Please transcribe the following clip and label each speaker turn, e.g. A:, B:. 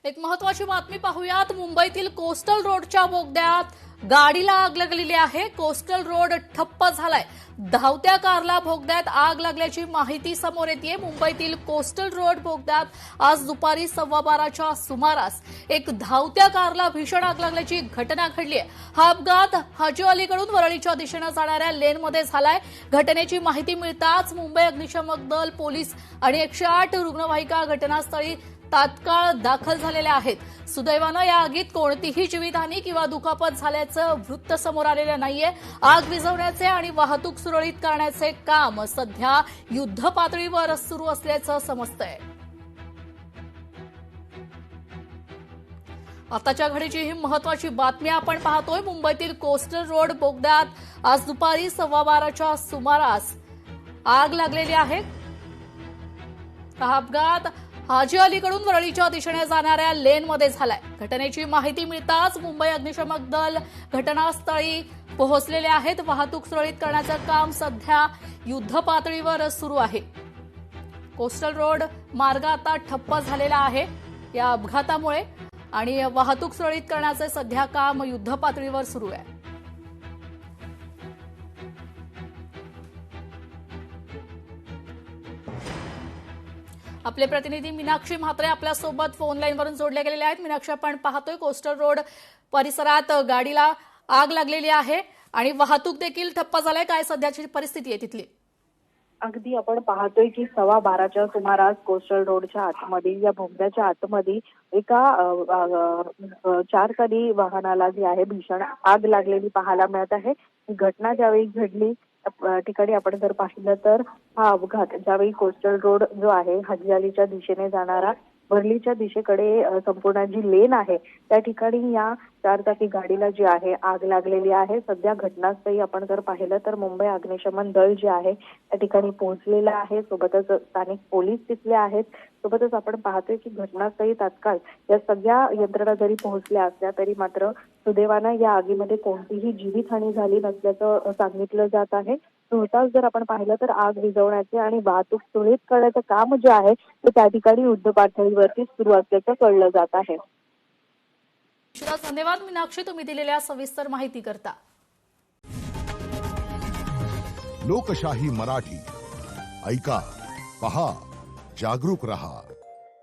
A: एक महत्वाची बातमी पाहूयात। मुंबईतील कोस्टल रोडच्या बोगद्यात गाडीला आग लागलेली आहे। कोस्टल रोड ठप्प झालाय। धावत्या कारला बोगद्यात आग लागल्याची माहिती समोर येतेय। मुंबईतील कोस्टल रोड बोगद्यात आज दुपारी 12:15च्या सुमारास एक धावत्या कारला भीषण आग लागल्याची घटना घडली आहे। हा अपघात हाजी अलीकडून वरळीच्या दिशेने जाणाऱ्या लेनमध्ये झालाय। घटनेची माहिती मिळताच मुंबई अग्निशमन दल, पोलीस आणि 108 रुग्णवाहिका घटनास्थळी तात्काळ दाखल झालेल्या आहेत। सुदैवानं या आगीत कोणतीही जीवितहानी किंवा दुखापत झाल्याचं वृत्त समोर आलेलं नाहीये। आग विझवण्याचे आणि वाहतूक सुरळीत करण्याचे काम सध्या युद्धपातळीवर सुरू असल्याचं समजतंय। आताच्या घडीची ही महत्वाची बातमी आपण पाहतोय। मुंबईतील कोस्टल रोड बोगद्यात आज दुपारी 12:15च्या सुमारास आग लागलेली आहे। हा अपघात हाजी अलीकडून वरळीच्या दिशेने जाणाऱ्या लेनमध्ये झालाय। घटनेची माहिती मिळताच मुंबई अग्निशमन दल घटनास्थळी पोहोचलेले आहेत। वाहतूक सुरळीत करण्याचं काम सध्या युद्धपातळीवर सुरू आहे। कोस्टल रोड मार्ग आता ठप्प झालेला आहे या अपघातामुळे आणि वाहतूक सुरळीत करण्याचे सध्या काम युद्धपातळीवर सुरू आहे। आपले प्रतिनिधी मीनाक्षी म्हात्रे आपल्यासोबत फोन लाईनवरून जोडले गेलेले आहेत। मीनाक्षी, आपण पाहतोय कोस्टल रोड परिसरात गाडीला आग लागलेली आहे आणि वाहतूक देखील ठप्प झालाय। काय सध्याची परिस्थिती आहे तिथली?
B: अगदी आपण पाहतोय की 12:15च्या सुमारास कोस्टल रोडच्या आतमध्ये या बोगद्याच्या आतमध्ये एका 4 चाकी वाहनाला जी आहे भीषण आग लागलेली पाहायला मिळत आहे। ही घटना ज्यावेळी घडली ठिकाणी आपण जर पाहिलं तर हा अपघात ज्यावेळी कोस्टल रोड जो आहे हाजी अलीच्या दिशेने जाणारा वरळीच्या दिशेकडे संपूर्ण जी लेन आहे त्या ठिकाणी या 4 चाकी गाडीला जी आहे आग लागलेली आहे। सध्या घटनास्थळी आपण जर पाहिलं तर मुंबई अग्निशमन दल जे आहे त्या ठिकाणी पोहोचलेलं आहे। सोबतच स्थानिक पोलीस तिथले आहेत। सोबतच आपण पाहतोय की घटनास्थळी तात्काळ या सगळ्या यंत्रणा जरी पोहोचल्या असल्या तरी मात्र सुदैवानं या आगीमध्ये कोणतीही जीवितहानी झाली नसल्याचं सांगितलं जात आहे। नुकताच जर आपण पाहिलं तर आग विझवण्याचे आणि वाहतूक सुरळीत करण्याचं काम जे आहे ते त्या ठिकाणी युद्धपातळीवरती सुरू असल्याचं कळलं जात आहे।
A: धन्यवाद मीनाक्षी, तुम्ही दिलेल्या सविस्तर माहिती करता।
C: लोकशाही मराठी ऐका, पहा, जागरूक रहा।